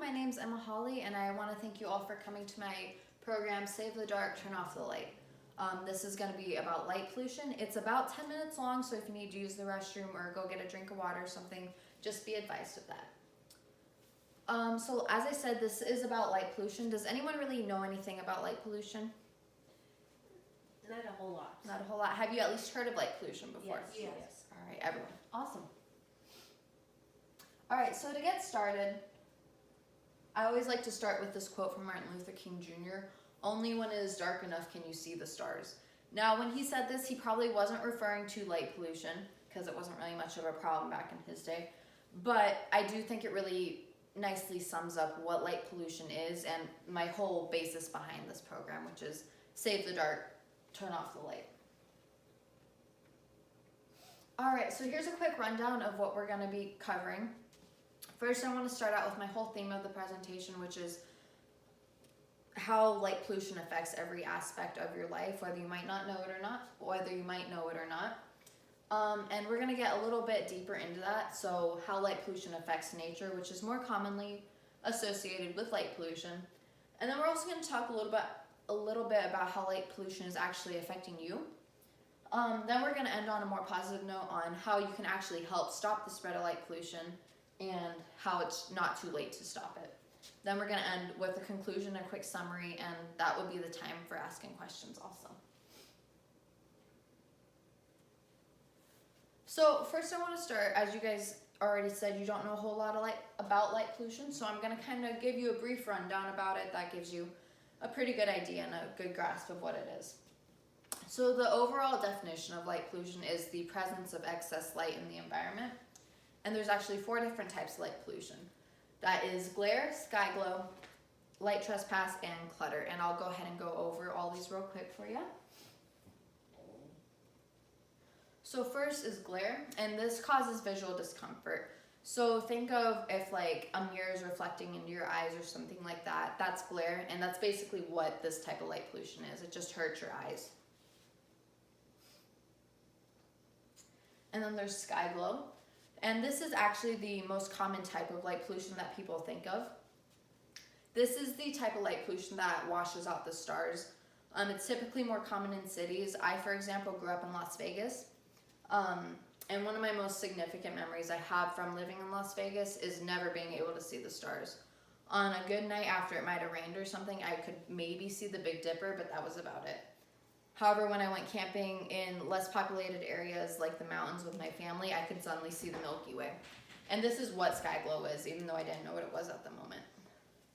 my name's Emma Holly, and I want to thank you all for coming to my program, Save the Dark, Turn Off the Light. This is going to be about light pollution. It's about 10 minutes long, so if you need to use the restroom or go get a drink of water or something, just be advised of that. So as I said, this is about light pollution. Does anyone really know anything about light pollution? Not a whole lot. Not a whole lot. Have you at least heard of light pollution before? Yes. All right, everyone. Awesome. All right, so to get started, I always like to start with this quote from Martin Luther King Jr. Only when it is dark enough can you see the stars. Now, when he said this, he probably wasn't referring to light pollution because it wasn't really much of a problem back in his day. But I do think it really nicely sums up what light pollution is and my whole basis behind this program, which is save the dark, turn off the light. All right, so here's a quick rundown of what we're going to be covering. First, I want to start out with my whole theme of the presentation, which is how light pollution affects every aspect of your life, whether you might not know it or not, whether you might know it or not. And we're going to get a little bit deeper into that. So how light pollution affects nature, which is more commonly associated with light pollution. And then we're also going to talk a little bit about how light pollution is actually affecting you. Then we're going to end on a more positive note on how you can actually help stop the spread of light pollution and how it's not too late to stop it. Then we're going to end with a conclusion, a quick summary, and that would be the time for asking questions also. So first I want to start, as you guys already said, you don't know a whole lot about light pollution, so I'm going to kind of give you a brief rundown about it that gives you a pretty good idea and a good grasp of what it is. So the overall definition of light pollution is the presence of excess light in the environment. And there's actually 4 different types of light pollution. That is glare, sky glow, light trespass, and clutter. And I'll go ahead and go over all these real quick for you. So first is glare, and this causes visual discomfort. So think of if like a mirror is reflecting into your eyes or something like that. That's glare, and that's basically what this type of light pollution is. It just hurts your eyes. And then there's sky glow. And this is actually the most common type of light pollution that people think of. This is the type of light pollution that washes out the stars. It's typically more common in cities. I, for example, grew up in Las Vegas. And one of my most significant memories I have from living in Las Vegas is never being able to see the stars. On a good night after it might have rained or something, I could maybe see the Big Dipper, but that was about it. However, when I went camping in less populated areas like the mountains with my family, I could suddenly see the Milky Way. And this is what sky glow is, even though I didn't know what it was at the moment.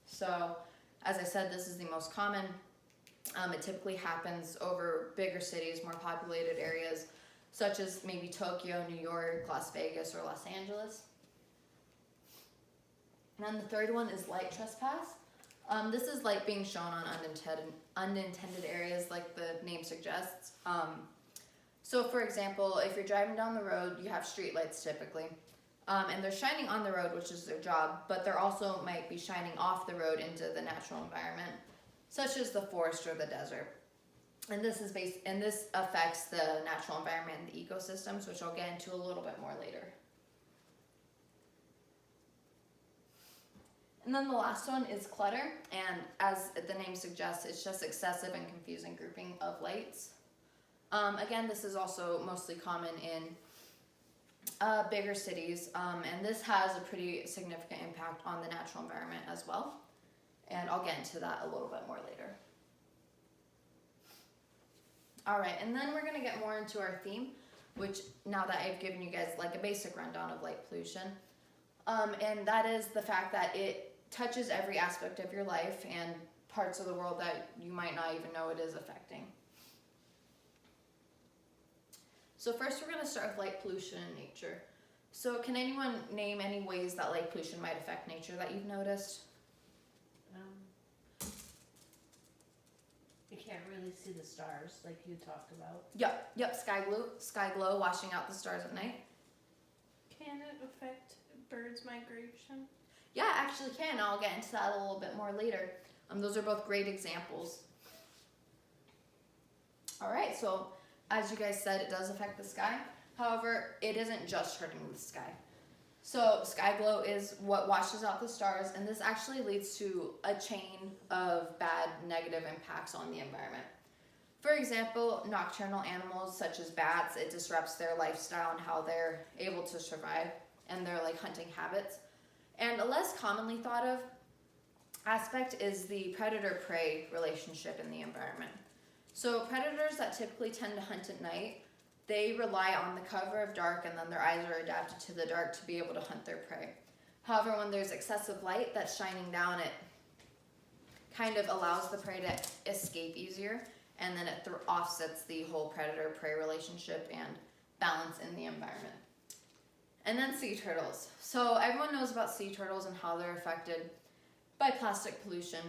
So, as I said, this is the most common. It typically happens over bigger cities, more populated areas, such as maybe Tokyo, New York, Las Vegas, or Los Angeles. And then the third one is light trespass. This is light being shown on unintended areas like the name suggests. So for example, if you're driving down the road, you have street lights typically. And they're shining on the road, which is their job, but they're also might be shining off the road into the natural environment, such as the forest or the desert. And this affects the natural environment and the ecosystems, which I'll get into a little bit more later. And then the last one is clutter, and as the name suggests, it's just excessive and confusing grouping of lights. Again, this is also mostly common in bigger cities, and this has a pretty significant impact on the natural environment as well. And I'll get into that a little bit more later. All right, and then we're gonna get more into our theme, which now that I've given you guys like a basic rundown of light pollution, and that is the fact that it touches every aspect of your life and parts of the world that you might not even know it is affecting. So first we're going to start with light pollution in nature. So can anyone name any ways that light pollution might affect nature that you've noticed? You can't really see the stars like you talked about. Yep, sky glow, washing out the stars at night. Can it affect birds' migration? Yeah, it actually can. I'll get into that a little bit more later. Those are both great examples. All right, so as you guys said, it does affect the sky. However, it isn't just hurting the sky. So sky glow is what washes out the stars, and this actually leads to a chain of bad negative impacts on the environment. For example, nocturnal animals such as bats, it disrupts their lifestyle and how they're able to survive and their like hunting habits. And a less commonly thought of aspect is the predator-prey relationship in the environment. So predators that typically tend to hunt at night, they rely on the cover of dark, and then their eyes are adapted to the dark to be able to hunt their prey. However, when there's excessive light that's shining down, it kind of allows the prey to escape easier, and then it offsets the whole predator-prey relationship and balance in the environment. And then sea turtles. So everyone knows about sea turtles and how they're affected by plastic pollution,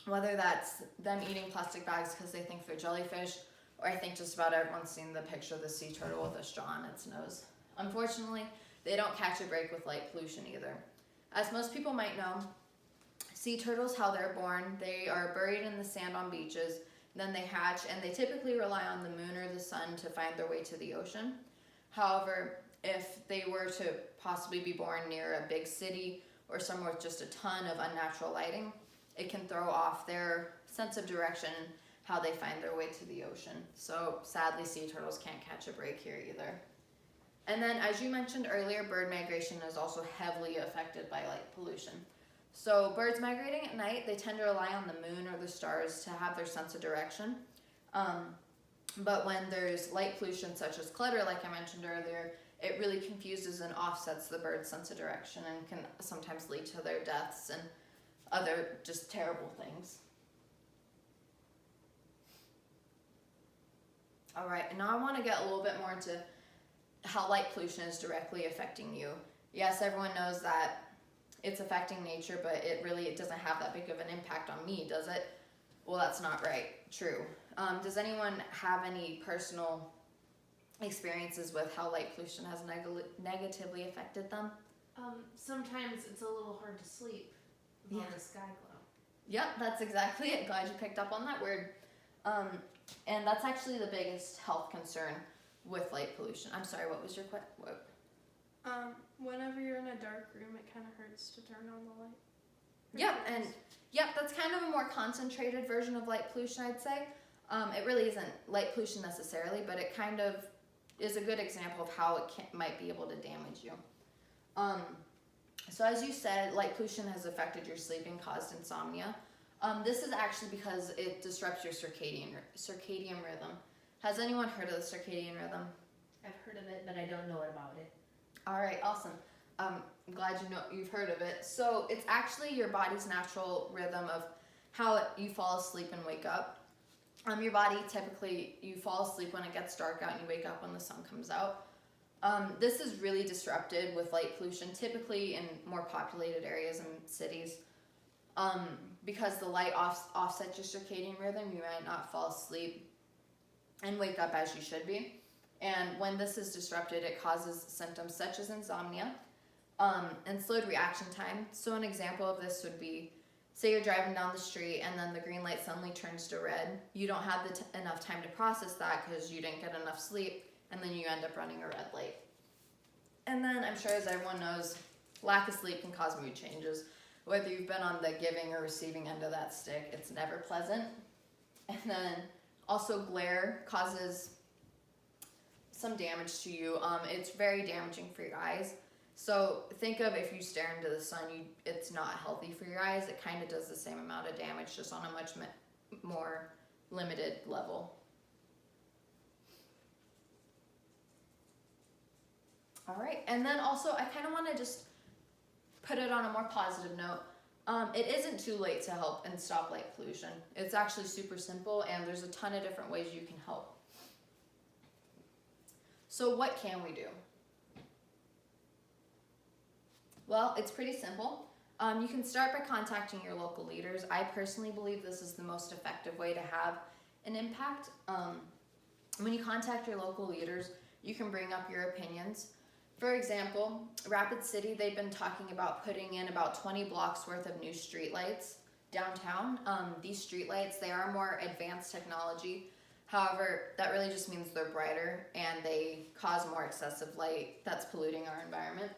whether that's them eating plastic bags because they think they're jellyfish, or I think just about everyone's seen the picture of the sea turtle with a straw in its nose. Unfortunately, they don't catch a break with light pollution either. As most people might know, sea turtles, how they're born, they are buried in the sand on beaches, then they hatch, and they typically rely on the moon or the sun to find their way to the ocean. However, if they were to possibly be born near a big city or somewhere with just a ton of unnatural lighting, it can throw off their sense of direction, how they find their way to the ocean. So sadly, sea turtles can't catch a break here either. And then, as you mentioned earlier, bird migration is also heavily affected by light pollution. So birds migrating at night, they tend to rely on the moon or the stars to have their sense of direction. But when there's light pollution such as clutter, like I mentioned earlier, it really confuses and offsets the bird's sense of direction and can sometimes lead to their deaths and other just terrible things. All right, and now I want to get a little bit more into how light pollution is directly affecting you. Yes, everyone knows that it's affecting nature, but it doesn't have that big of an impact on me, does it? Well, that's not right. True. Does anyone have any personal experiences with how light pollution has negatively affected them? Sometimes it's a little hard to sleep with all the sky glow. Yep, that's exactly it. Glad you picked up on that word. And that's actually the biggest health concern with light pollution. I'm sorry, what was your question? Whenever you're in a dark room, it kind of hurts to turn on the light. Yep, that's kind of a more concentrated version of light pollution, I'd say. It really isn't light pollution necessarily, but it kind of is a good example of how it might be able to damage you. So as you said, light pollution has affected your sleep and caused insomnia. This is actually because it disrupts your circadian rhythm. Has anyone heard of the circadian rhythm? I've heard of it, but I don't know about it. All right, awesome. I'm glad you've heard of it. So it's actually your body's natural rhythm of how you fall asleep and wake up. Your body typically, you fall asleep when it gets dark out and you wake up when the sun comes out. This is really disrupted with light pollution, typically in more populated areas and cities. Because the light offsets your circadian rhythm, you might not fall asleep and wake up as you should be. And when this is disrupted, it causes symptoms such as insomnia and slowed reaction time. So an example of this would be, say you're driving down the street and then the green light suddenly turns to red. You don't have enough time to process that because you didn't get enough sleep, and then you end up running a red light. And then I'm sure, as everyone knows, lack of sleep can cause mood changes. Whether you've been on the giving or receiving end of that stick, it's never pleasant. And then also glare causes some damage to you. It's very damaging for your eyes. So think of if you stare into the sun, it's not healthy for your eyes. It kind of does the same amount of damage, just on a much more limited level. All right, and then also I kind of want to just put it on a more positive note. It isn't too late to help and stop light pollution. It's actually super simple, and there's a ton of different ways you can help. So what can we do? Well, it's pretty simple. You can start by contacting your local leaders. I personally believe this is the most effective way to have an impact. When you contact your local leaders, you can bring up your opinions. For example, Rapid City, they've been talking about putting in about 20 blocks worth of new streetlights downtown. These streetlights, they are more advanced technology. However, that really just means they're brighter and they cause more excessive light that's polluting our environment.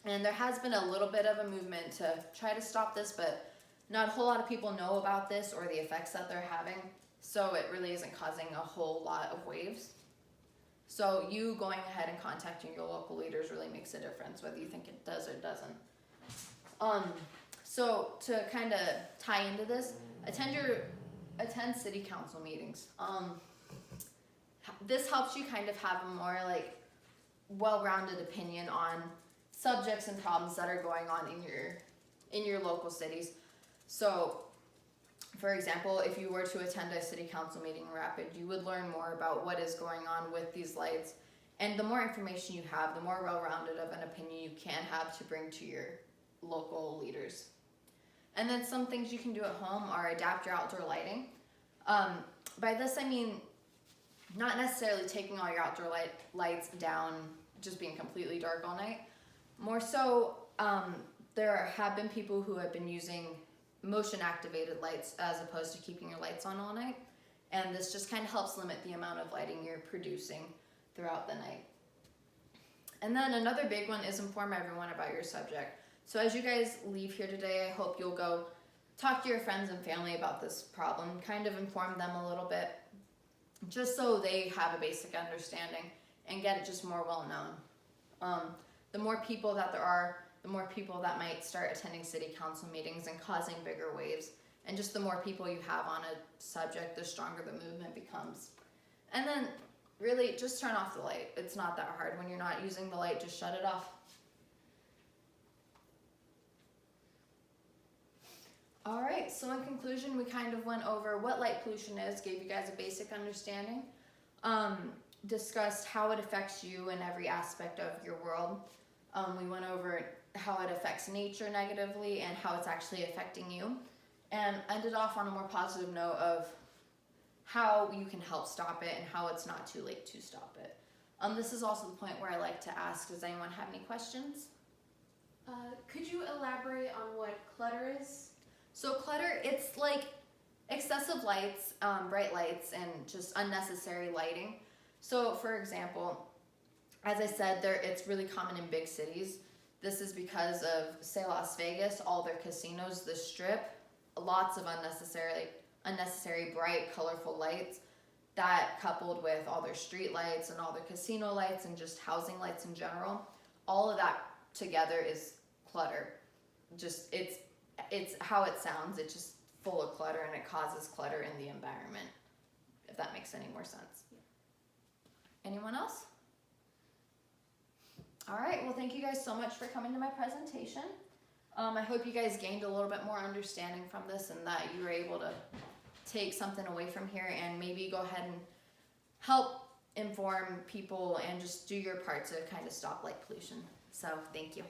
And there has been a little bit of a movement to try to stop this, but not a whole lot of people know about this or the effects that they're having. So it really isn't causing a whole lot of waves. So you going ahead and contacting your local leaders really makes a difference, whether you think it does or doesn't. So to kind of tie into this, attend city council meetings. This helps you kind of have a more like well-rounded opinion on subjects and problems that are going on in your local cities. So, for example, if you were to attend a city council meeting in Rapid, you would learn more about what is going on with these lights. And the more information you have, the more well-rounded of an opinion you can have to bring to your local leaders. And then some things you can do at home are adapt your outdoor lighting. By this I mean not necessarily taking all your outdoor lights down, just being completely dark all night. More so, there have been people who have been using motion activated lights as opposed to keeping your lights on all night. And this just kind of helps limit the amount of lighting you're producing throughout the night. And then another big one is inform everyone about your subject. So as you guys leave here today, I hope you'll go talk to your friends and family about this problem, kind of inform them a little bit, just so they have a basic understanding and get it just more well known. The more people that there are, the more people that might start attending city council meetings and causing bigger waves. And just the more people you have on a subject, the stronger the movement becomes. And then really just turn off the light. It's not that hard. When you're not using the light, just shut it off. All right, so in conclusion, we kind of went over what light pollution is, gave you guys a basic understanding, discussed how it affects you in every aspect of your world. We went over how it affects nature negatively and how it's actually affecting you, and ended off on a more positive note of how you can help stop it and how it's not too late to stop it. This is also the point where I like to ask, does anyone have any questions? Could you elaborate on what clutter is? So clutter, it's like excessive lights, bright lights, and just unnecessary lighting. So for example, as I said, it's really common in big cities. This is because of, say, Las Vegas, all their casinos, the Strip, lots of unnecessary bright, colorful lights. That coupled with all their street lights and all their casino lights and just housing lights in general, all of that together is clutter. Just it's how it sounds. It's just full of clutter, and it causes clutter in the environment, if that makes any more sense. Yeah. Anyone else? All right, well, thank you guys so much for coming to my presentation. I hope you guys gained a little bit more understanding from this and that you were able to take something away from here and maybe go ahead and help inform people and just do your part to kind of stop light pollution. So thank you.